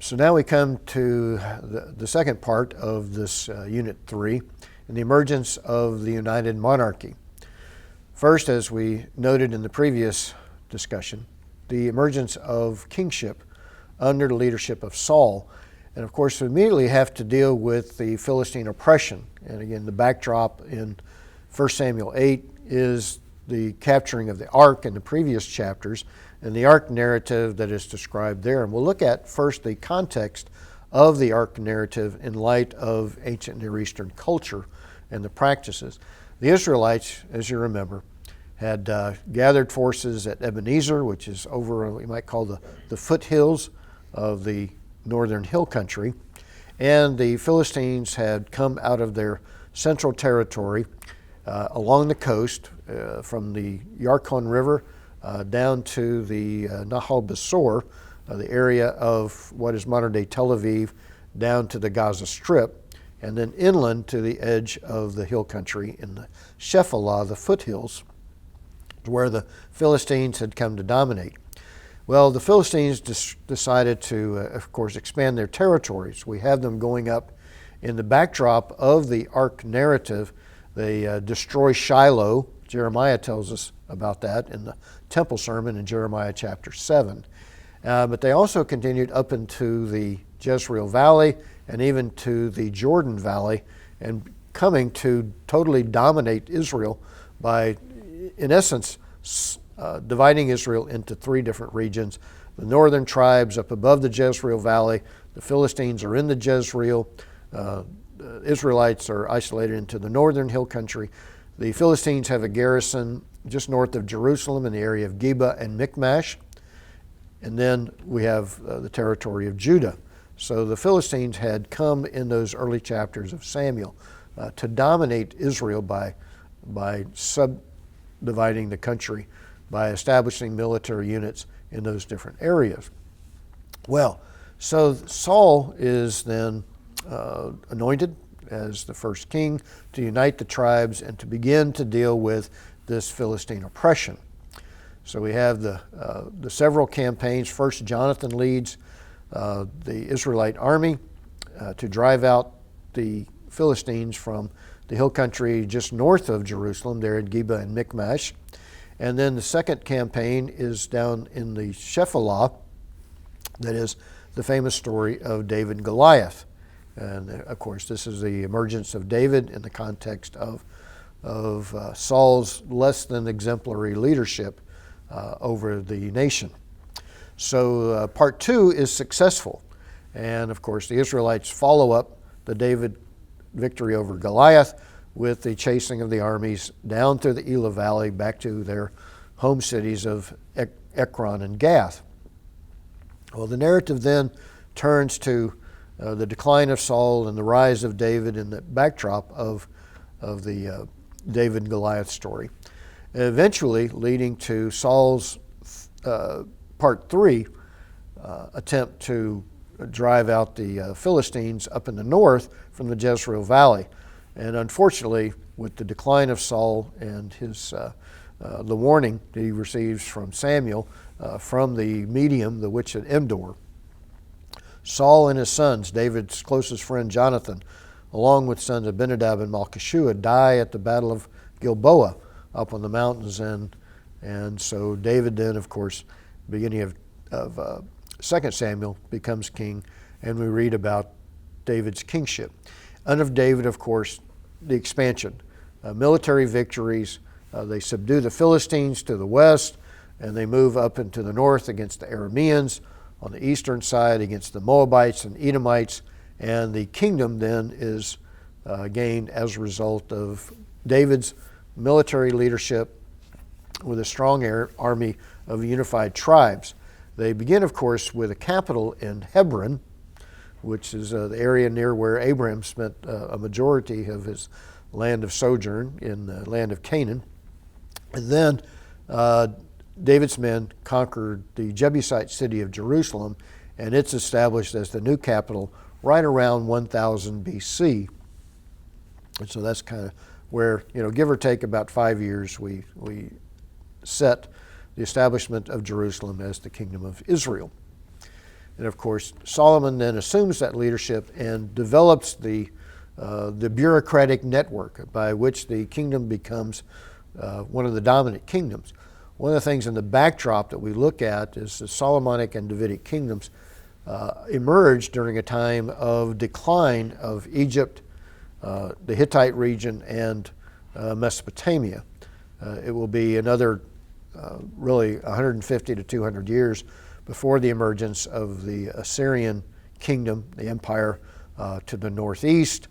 So now we come to the second part of this Unit 3, and the emergence of the United Monarchy. First, as we noted in the previous discussion, the emergence of kingship under the leadership of Saul. And of course, we immediately have to deal with the Philistine oppression. And again, the backdrop in 1 Samuel 8 is the capturing of the ark in the previous chapters and the ark narrative that is described there. And we'll look at first the context of the ark narrative in light of ancient Near Eastern culture and the practices. The Israelites, as you remember, had gathered forces at Ebenezer, which is over what you might call the foothills of the northern hill country. And the Philistines had come out of their central territory along the coast from the Yarkon River down to the Nahal Besor, the area of what is modern-day Tel Aviv, down to the Gaza Strip, and then inland to the edge of the hill country in the Shephelah, the foothills, where the Philistines had come to dominate. Well, the Philistines decided to, of course, expand their territories. We have them going up in the backdrop of the ark narrative. They destroy Shiloh. Jeremiah tells us about that in the temple sermon in Jeremiah chapter 7. But they also continued up into the Jezreel Valley and even to the Jordan Valley, and coming to totally dominate Israel by, in essence, dividing Israel into three different regions. The northern tribes up above the Jezreel Valley, the Philistines are in the Jezreel, Israelites are isolated into the northern hill country. The Philistines have a garrison just north of Jerusalem in the area of Geba and Michmash. And then we have the territory of Judah. So the Philistines had come in those early chapters of Samuel to dominate Israel by subdividing the country, by establishing military units in those different areas. Well, so Saul is then anointed as the first king to unite the tribes and to begin to deal with this Philistine oppression. So we have the several campaigns. First, Jonathan leads the Israelite army to drive out the Philistines from the hill country just north of Jerusalem, there at Geba and Michmash. And then the second campaign is down in the Shephelah, that is the famous story of David and Goliath. And of course, this is the emergence of David in the context of Saul's less than exemplary leadership over the nation. So part two is successful. And of course, the Israelites follow up the David victory over Goliath with the chasing of the armies down through the Elah Valley back to their home cities of Ekron and Gath. Well, the narrative then turns to the decline of Saul and the rise of David in the backdrop of the David and Goliath story, eventually leading to Saul's part three attempt to drive out the Philistines up in the north from the Jezreel Valley. And unfortunately, with the decline of Saul and his the warning that he receives from Samuel from the medium, the witch at Endor, Saul and his sons, David's closest friend Jonathan, along with sons Abinadab and Malchishua, die at the Battle of Gilboa up on the mountains. And so David then, of course, beginning of 2 Samuel, becomes king, and we read about David's kingship. Under David, of course, the expansion, military victories. They subdue the Philistines to the west, and they move up into the north against the Arameans, on the eastern side against the Moabites and Edomites, and the kingdom then is gained as a result of David's military leadership with a strong army of unified tribes. They begin, of course, with a capital in Hebron, which is the area near where Abraham spent a majority of his land of sojourn in the land of Canaan. And then David's men conquered the Jebusite city of Jerusalem, and it's established as the new capital right around 1000 BC. And so that's kind of where, give or take about 5 years, we set the establishment of Jerusalem as the kingdom of Israel. And of course, Solomon then assumes that leadership and develops the bureaucratic network by which the kingdom becomes one of the dominant kingdoms. One of the things in the backdrop that we look at is the Solomonic and Davidic kingdoms emerged during a time of decline of Egypt, the Hittite region, and Mesopotamia. It will be another really 150 to 200 years before the emergence of the Assyrian kingdom, the empire to the northeast.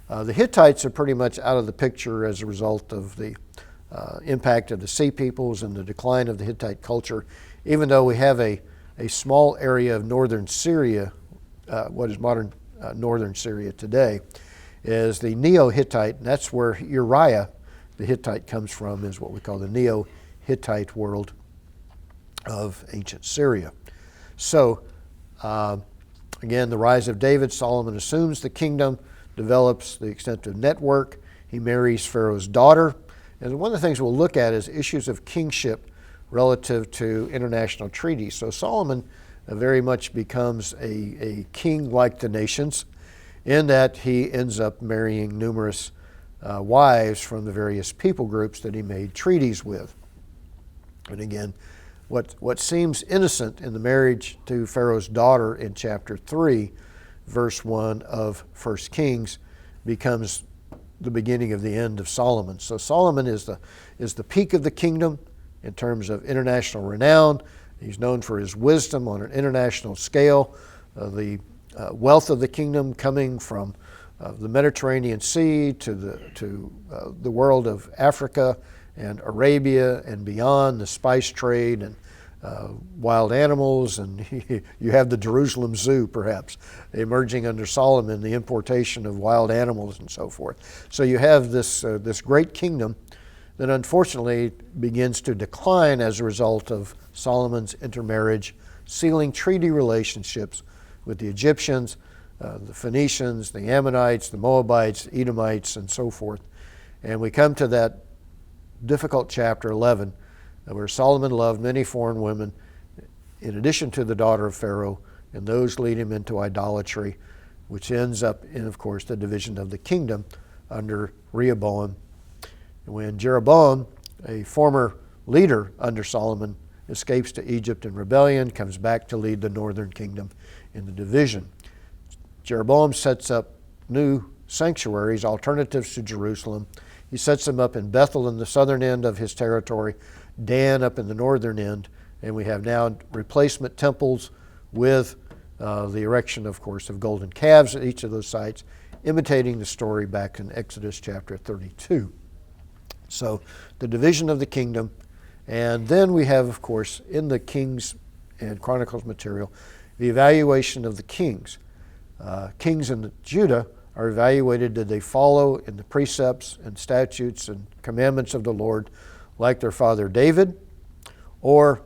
The Hittites are pretty much out of the picture as a result of the impact of the Sea Peoples and the decline of the Hittite culture, even though we have a small area of northern Syria, what is modern northern Syria today, is the Neo-Hittite, and that's where Uriah, the Hittite, comes from, is what we call the Neo-Hittite world of ancient Syria. So, again, the rise of David, Solomon assumes the kingdom, develops the extensive network. He marries Pharaoh's daughter. And one of the things we'll look at is issues of kingship relative to international treaties. So Solomon very much becomes a king like the nations in that he ends up marrying numerous wives from the various people groups that he made treaties with. And again, what seems innocent in the marriage to Pharaoh's daughter in chapter 3, verse 1 of 1 Kings becomes the beginning of the end of Solomon. So Solomon is the peak of the kingdom in terms of international renown. He's known for his wisdom on an international scale. The wealth of the kingdom coming from the Mediterranean Sea to the world of Africa and Arabia and beyond, the spice trade and wild animals, and you have the Jerusalem Zoo, perhaps, emerging under Solomon, the importation of wild animals and so forth. So you have this great kingdom that unfortunately begins to decline as a result of Solomon's intermarriage, sealing treaty relationships with the Egyptians, the Phoenicians, the Ammonites, the Moabites, the Edomites, and so forth. And we come to that difficult chapter 11, where Solomon loved many foreign women, in addition to the daughter of Pharaoh, and those lead him into idolatry, which ends up in, of course, the division of the kingdom under Rehoboam. And when Jeroboam, a former leader under Solomon, escapes to Egypt in rebellion, comes back to lead the northern kingdom in the division. Jeroboam sets up new sanctuaries, alternatives to Jerusalem. He sets them up in Bethel in the southern end of his territory, Dan up in the northern end, and we have now replacement temples with the erection, of course, of golden calves at each of those sites, imitating the story back in Exodus chapter 32. So the division of the kingdom, and then we have, of course, in the Kings and Chronicles material, the evaluation of the kings. Kings in Judah are evaluated, did they follow in the precepts and statutes and commandments of the Lord like their father David, or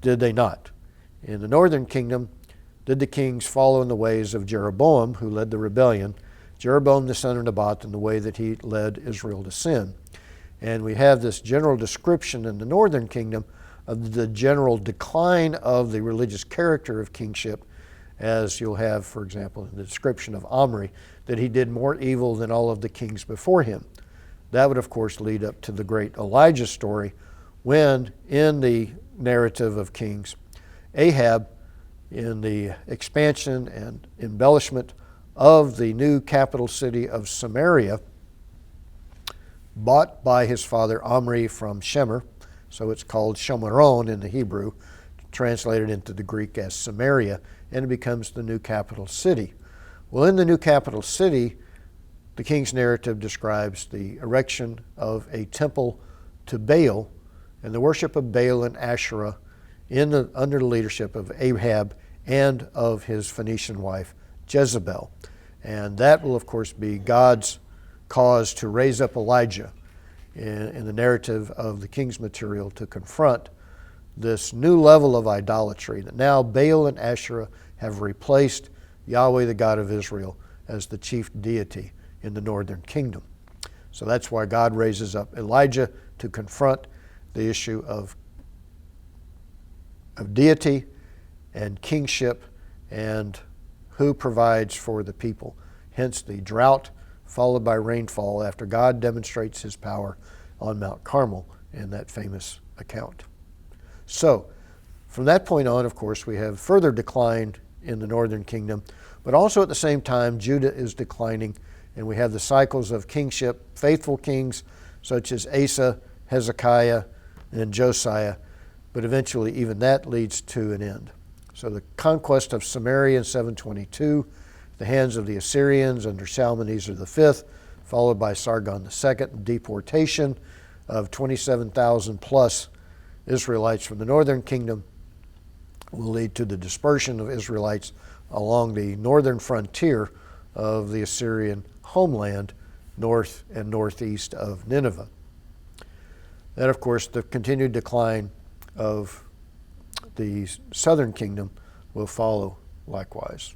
did they not? In the northern kingdom, did the kings follow in the ways of Jeroboam, who led the rebellion, Jeroboam the son of Nebat, in the way that he led Israel to sin? And we have this general description in the northern kingdom of the general decline of the religious character of kingship, as you'll have, for example, in the description of Omri, that he did more evil than all of the kings before him. That would, of course, lead up to the great Elijah story when, in the narrative of Kings, Ahab, in the expansion and embellishment of the new capital city of Samaria, bought by his father Omri from Shemer, so it's called Shomeron in the Hebrew, translated into the Greek as Samaria, and it becomes the new capital city. Well, in the new capital city, the king's narrative describes the erection of a temple to Baal and the worship of Baal and Asherah under the leadership of Ahab and of his Phoenician wife Jezebel. And that will, of course, be God's cause to raise up Elijah in the narrative of the king's material to confront this new level of idolatry, that now Baal and Asherah have replaced Yahweh, the God of Israel, as the chief deity in the northern kingdom. So that's why God raises up Elijah to confront the issue of deity and kingship and who provides for the people. Hence the drought followed by rainfall after God demonstrates his power on Mount Carmel in that famous account. So, from that point on, of course, we have further decline in the northern kingdom, but also at the same time, Judah is declining, and we have the cycles of kingship, faithful kings such as Asa, Hezekiah, and Josiah, but eventually even that leads to an end. So the conquest of Samaria in 722, the hands of the Assyrians under Shalmaneser V, followed by Sargon II, deportation of 27,000 plus Israelites from the northern kingdom will lead to the dispersion of Israelites along the northern frontier of the Assyrian homeland, north and northeast of Nineveh. Then, of course, the continued decline of the southern kingdom will follow likewise.